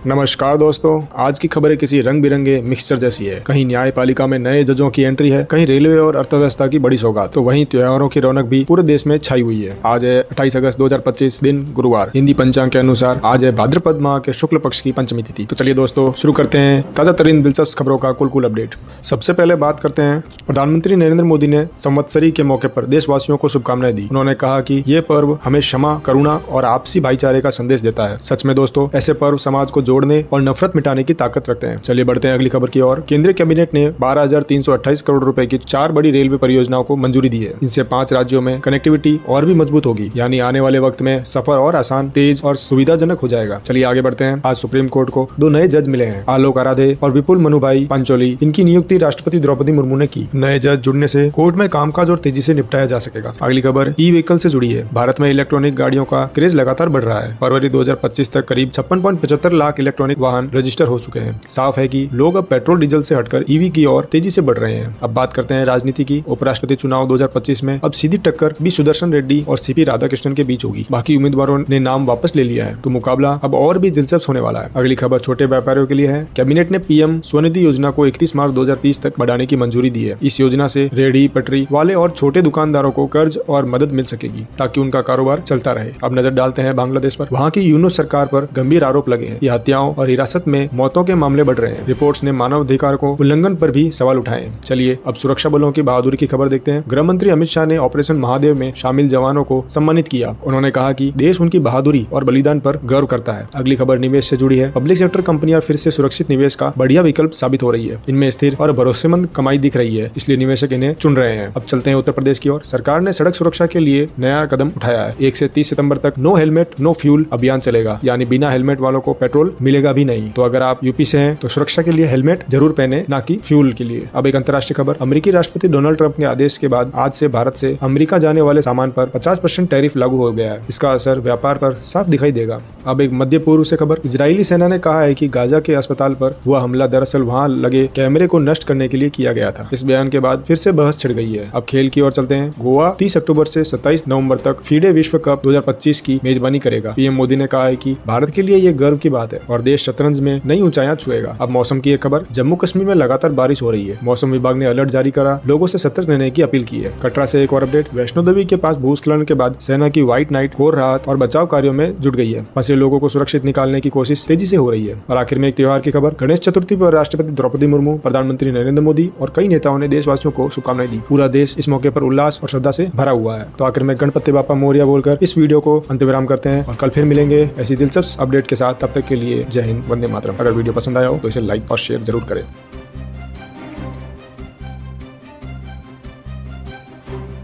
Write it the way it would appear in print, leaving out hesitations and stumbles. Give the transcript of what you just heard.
नमस्कार दोस्तों, आज की खबरें किसी रंग बिरंगे मिक्सचर जैसी है। कहीं न्यायपालिका में नए जजों की एंट्री है, कहीं रेलवे और अर्थव्यवस्था की बड़ी सौगात, तो वहीं त्योहारों की रौनक भी पूरे देश में छाई हुई है। आज है 28 अगस्त 2025, दिन गुरुवार। हिंदी पंचांग के अनुसार आज है भाद्रपद माह के शुक्ल पक्ष की पंचमी तिथि। तो चलिए दोस्तों, शुरू करते हैं ताजा तरीन दिलचस्प खबरों का कुल अपडेट। सबसे पहले बात करते हैं, प्रधानमंत्री नरेंद्र मोदी ने संवत्सरी के मौके पर देशवासियों को शुभकामनाएं दी। उन्होंने कहा कि ये पर्व हमें क्षमा, करुणा और आपसी भाईचारे का संदेश देता है। सच में दोस्तों, ऐसे पर्व समाज को जोड़ने और नफरत मिटाने की ताकत रखते हैं। चलिए बढ़ते हैं अगली खबर की ओर। केंद्रीय कैबिनेट ने 12,328 करोड़ रुपए की 4 बड़ी रेलवे परियोजनाओं को मंजूरी दी है। इनसे 5 राज्यों में कनेक्टिविटी और भी मजबूत होगी, यानी आने वाले वक्त में सफर और आसान, तेज और सुविधाजनक हो जाएगा। चलिए आगे बढ़ते हैं। आज सुप्रीम कोर्ट को 2 नए जज मिले हैं, आलोक आराधे और विपुल मनुभाई पंचोली। इनकी नियुक्ति राष्ट्रपति द्रौपदी मुर्मू ने की। नए जज जुड़ने से कोर्ट में कामकाज और तेजी से निपटाया जा सकेगा। अगली खबर ई व्हीकल से जुड़ी है। भारत में इलेक्ट्रॉनिक गाड़ियों का क्रेज लगातार बढ़ रहा है। फरवरी 2025 तक करीब 56.75 लाख इलेक्ट्रॉनिक वाहन रजिस्टर हो चुके हैं। साफ है कि लोग अब पेट्रोल डीजल से हटकर ईवी की ओर तेजी से बढ़ रहे हैं। अब बात करते हैं राजनीति की। उपराष्ट्रपति चुनाव 2025 में अब सीधी टक्कर बी सुदर्शन रेड्डी और सीपी राधाकृष्णन के बीच होगी। बाकी उम्मीदवारों ने नाम वापस ले लिया है, तो मुकाबला अब और भी दिलचस्प होने वाला है। अगली खबर छोटे व्यापारियों के लिए है। कैबिनेट ने पीएम स्वनिधि योजना को 31 मार्च 2030 तक बढ़ाने की मंजूरी दी है। इस योजना से रेहड़ी पटरी वाले और छोटे दुकानदारों को कर्ज और मदद मिल सकेगी, ताकि उनका कारोबार चलता रहे। अब नजर डालते हैं बांग्लादेश पर। वहाँ की यूनूस सरकार पर गंभीर आरोप लगे हैं। हत्याओं और हिरासत में मौतों के मामले बढ़ रहे हैं। रिपोर्ट्स ने मानवाधिकार को उल्लंघन पर भी सवाल उठाए। चलिए अब सुरक्षा बलों की बहादुरी की खबर देखते हैं। गृह मंत्री अमित शाह ने ऑपरेशन महादेव में शामिल जवानों को सम्मानित किया। उन्होंने कहा कि देश उनकी बहादुरी और बलिदान पर गर्व करता है। अगली खबर निवेश से जुड़ी है। पब्लिक सेक्टर कंपनियां फिर से सुरक्षित निवेश का बढ़िया विकल्प साबित हो रही है। इनमें स्थिर और भरोसेमंद कमाई दिख रही है, इसलिए निवेशक इन्हें चुन रहे हैं। अब चलते हैं उत्तर प्रदेश की ओर। सरकार ने सड़क सुरक्षा के लिए नया कदम उठाया है। 1 से 30 सितंबर तक नो हेलमेट नो फ्यूल अभियान चलेगा, यानी बिना हेलमेट वालों को पेट्रोल मिलेगा भी नहीं। तो अगर आप यूपी से हैं तो सुरक्षा के लिए हेलमेट जरूर पहने, ना कि फ्यूल के लिए। अब एक अंतर्राष्ट्रीय खबर। अमेरिकी राष्ट्रपति डोनाल्ड ट्रंप के आदेश के बाद आज से भारत से अमेरिका जाने वाले सामान पर 50% टैरिफ लागू हो गया है। इसका असर व्यापार पर साफ दिखाई देगा। अब एक मध्य पूर्व से खबर। इजरायली सेना ने कहा है कि गाजा के अस्पताल पर हुआ हमला दरअसल वहां लगे कैमरे को नष्ट करने के लिए किया गया था। इस बयान के बाद फिर से बहस छिड़ गई है। अब खेल की ओर चलते हैं। गोवा 30 अक्टूबर से 27 नवंबर तक फीडे विश्व कप 2025 की मेजबानी करेगा। पीएम मोदी ने कहा है कि भारत के लिए ये गर्व की बात है और देश शतरंज में नई ऊंचाइयां छुएगा। अब मौसम की एक खबर। जम्मू कश्मीर में लगातार बारिश हो रही है। मौसम विभाग ने अलर्ट जारी करा, लोगों से सतर्क रहने की अपील की है। कटरा से एक और अपडेट। वैष्णो देवी के पास भूस्खलन के बाद सेना की व्हाइट नाइट घोर राहत और बचाव कार्यों में जुट गई है। फंसे लोगों को सुरक्षित निकालने की कोशिश तेजी से हो रही है। और आखिर में एक त्योहार की खबर। गणेश चतुर्थी पर राष्ट्रपति द्रौपदी मुर्मू, प्रधानमंत्री नरेंद्र मोदी और कई नेताओं ने देशवासियों को शुभकामनाएं दी। पूरा देश इस मौके पर उल्लास और श्रद्धा से भरा हुआ है। तो आखिर में गणपति बापा मोरिया बोलकर इस वीडियो को अंतविराम करते हैं और कल फिर मिलेंगे ऐसी दिलचस्प अपडेट के साथ। तब तक के लिए जय हिंद, वंदे मातरम। अगर वीडियो पसंद आया हो तो इसे लाइक और शेयर जरूर करें।